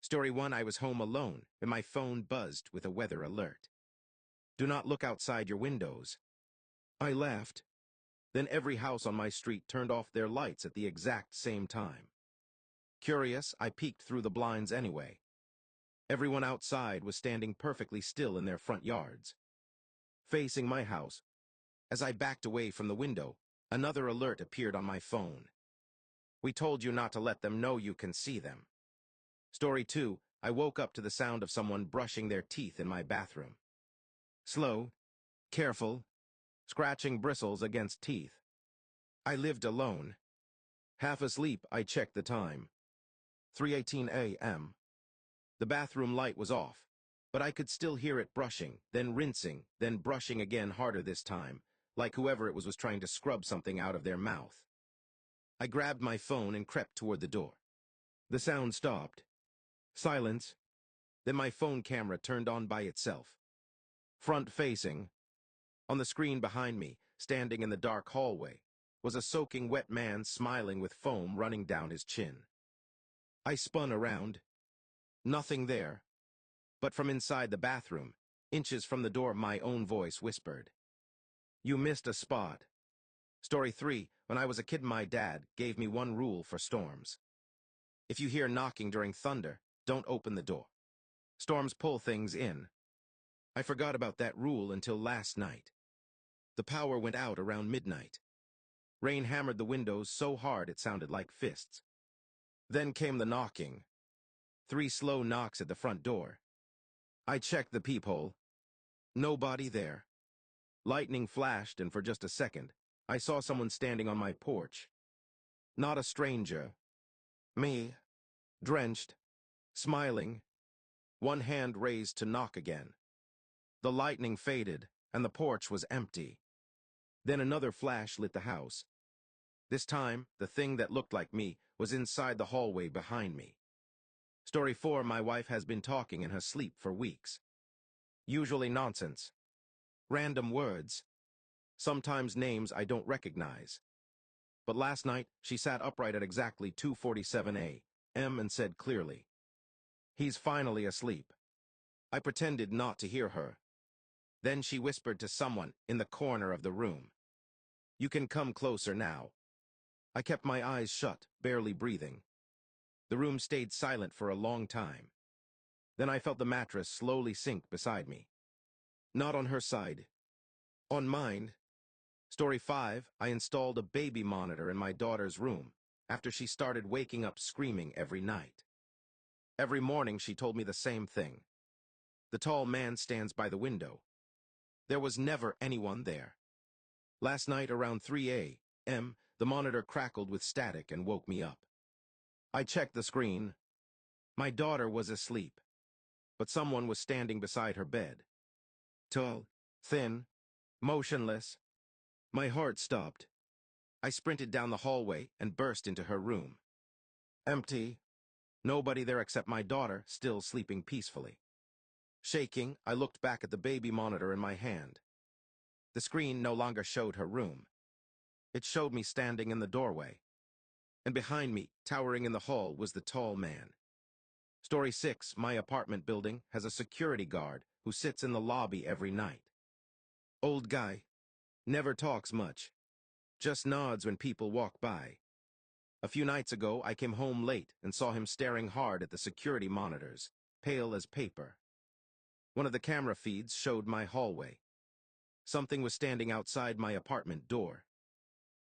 Story 1. I was home alone, and my phone buzzed with a weather alert. Do not look outside your windows. I laughed. Then every house on my street turned off their lights at the exact same time. Curious, I peeked through the blinds anyway. Everyone outside was standing perfectly still in their front yards. Facing my house, as I backed away from the window, another alert appeared on my phone. We told you not to let them know you can see them. Story 2. I woke up to the sound of someone brushing their teeth in my bathroom. Slow, careful, scratching bristles against teeth. I lived alone. Half asleep, I checked the time. 3:18 a.m. The bathroom light was off, but I could still hear it brushing, then rinsing, then brushing again harder this time, like whoever it was trying to scrub something out of their mouth. I grabbed my phone and crept toward the door. The sound stopped. Silence. Then my phone camera turned on by itself. Front-facing, on the screen behind me, standing in the dark hallway, was a soaking wet man smiling with foam running down his chin. I spun around. Nothing there. But from inside the bathroom, inches from the door, my own voice whispered, "You missed a spot." Story 3. When I was a kid, my dad gave me one rule for storms. If you hear knocking during thunder, don't open the door. Storms pull things in. I forgot about that rule until last night. The power went out around midnight. Rain hammered the windows so hard it sounded like fists. Then came the knocking. 3 slow knocks at the front door. I checked the peephole. Nobody there. Lightning flashed, and for just a second, I saw someone standing on my porch. Not a stranger. Me. Drenched. Smiling. One hand raised to knock again. The lightning faded, and the porch was empty. Then another flash lit the house. This time, the thing that looked like me was inside the hallway behind me. Story 4. My wife has been talking in her sleep for weeks. Usually nonsense. Random words. Sometimes names I don't recognize. But last night, she sat upright at exactly 2:47 a.m. and said clearly, "He's finally asleep." I pretended not to hear her. Then she whispered to someone in the corner of the room, "You can come closer now." I kept my eyes shut, barely breathing. The room stayed silent for a long time. Then I felt the mattress slowly sink beside me. Not on her side. On mine. Story 5. I installed a baby monitor in my daughter's room after she started waking up screaming every night. Every morning she told me the same thing. The tall man stands by the window. There was never anyone there. Last night around 3 a.m., the monitor crackled with static and woke me up. I checked the screen. My daughter was asleep, but someone was standing beside her bed. Tall, thin, motionless. My heart stopped. I sprinted down the hallway and burst into her room. Empty. Nobody there except my daughter, still sleeping peacefully. Shaking, I looked back at the baby monitor in my hand. The screen no longer showed her room. It showed me standing in the doorway. And behind me, towering in the hall, was the tall man. Story 6. My apartment building has a security guard who sits in the lobby every night. Old guy. Never talks much. Just nods when people walk by. A few nights ago, I came home late and saw him staring hard at the security monitors, pale as paper. One of the camera feeds showed my hallway. Something was standing outside my apartment door.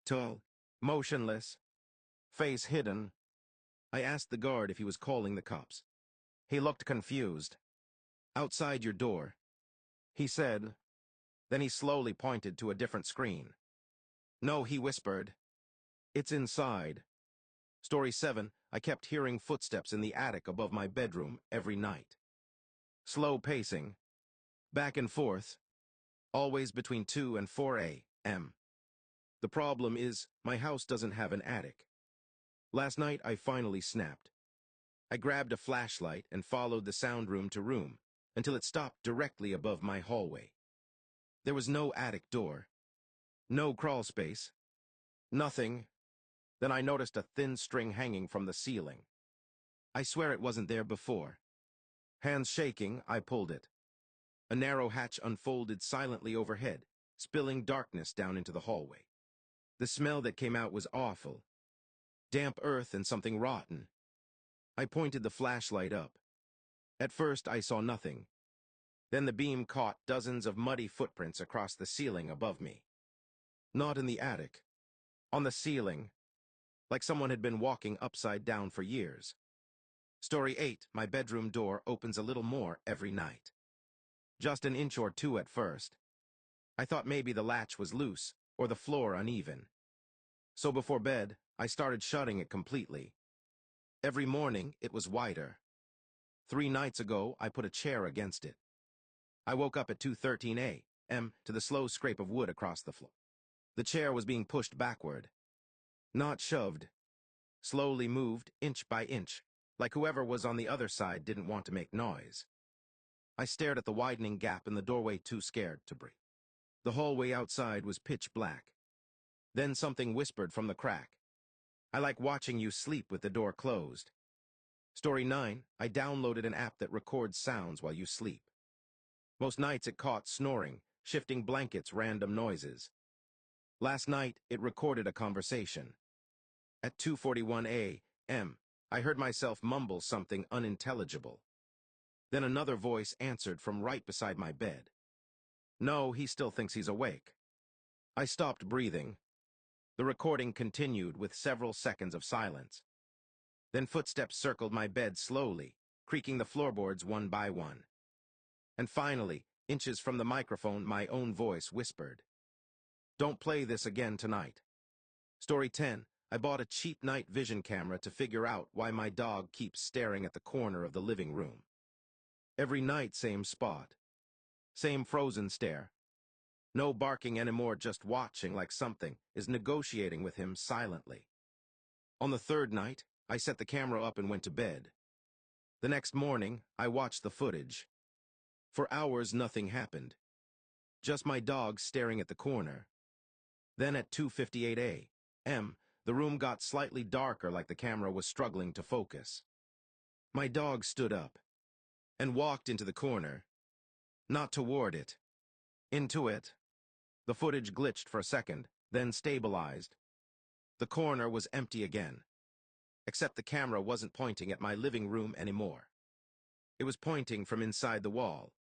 Tall, motionless, face hidden. I asked the guard if he was calling the cops. He looked confused. "Outside your door," he said. Then he slowly pointed to a different screen. "No," he whispered. "It's inside." Story 7. I kept hearing footsteps in the attic above my bedroom every night. Slow pacing. Back and forth. Always between 2 and 4 a.m. The problem is, my house doesn't have an attic. Last night, I finally snapped. I grabbed a flashlight and followed the sound room to room until it stopped directly above my hallway. There was no attic door. No crawl space. Nothing. Then I noticed a thin string hanging from the ceiling. I swear it wasn't there before. Hands shaking, I pulled it. A narrow hatch unfolded silently overhead, spilling darkness down into the hallway. The smell that came out was awful. Damp earth and something rotten. I pointed the flashlight up. At first, I saw nothing. Then the beam caught dozens of muddy footprints across the ceiling above me. Not in the attic. On the ceiling, like someone had been walking upside down for years. Story 8, my bedroom door opens a little more every night. Just an inch or two at first. I thought maybe the latch was loose, or the floor uneven. So before bed, I started shutting it completely. Every morning, it was wider. 3 nights ago, I put a chair against it. I woke up at 2:13 a.m. to the slow scrape of wood across the floor. The chair was being pushed backward. Not shoved. Slowly moved, inch by inch, like whoever was on the other side didn't want to make noise. I stared at the widening gap in the doorway, too scared to breathe. The hallway outside was pitch black. Then something whispered from the crack. I like watching you sleep with the door closed. Story 9, I downloaded an app that records sounds while you sleep. Most nights it caught snoring, shifting blankets, random noises. Last night, it recorded a conversation. At 2:41 a.m., I heard myself mumble something unintelligible. Then another voice answered from right beside my bed. No, he still thinks he's awake. I stopped breathing. The recording continued with several seconds of silence. Then footsteps circled my bed slowly, creaking the floorboards one by one. And finally, inches from the microphone, my own voice whispered, "Don't play this again tonight." Story 10, I bought a cheap night vision camera to figure out why my dog keeps staring at the corner of the living room. Every night, same spot. Same frozen stare. No barking anymore, just watching like something is negotiating with him silently. On the 3rd night, I set the camera up and went to bed. The next morning, I watched the footage. For hours, nothing happened. Just my dog staring at the corner. Then at 2:58 a.m., the room got slightly darker, like the camera was struggling to focus. My dog stood up and walked into the corner. Not toward it. Into it. The footage glitched for a second, then stabilized. The corner was empty again. Except the camera wasn't pointing at my living room anymore. It was pointing from inside the wall,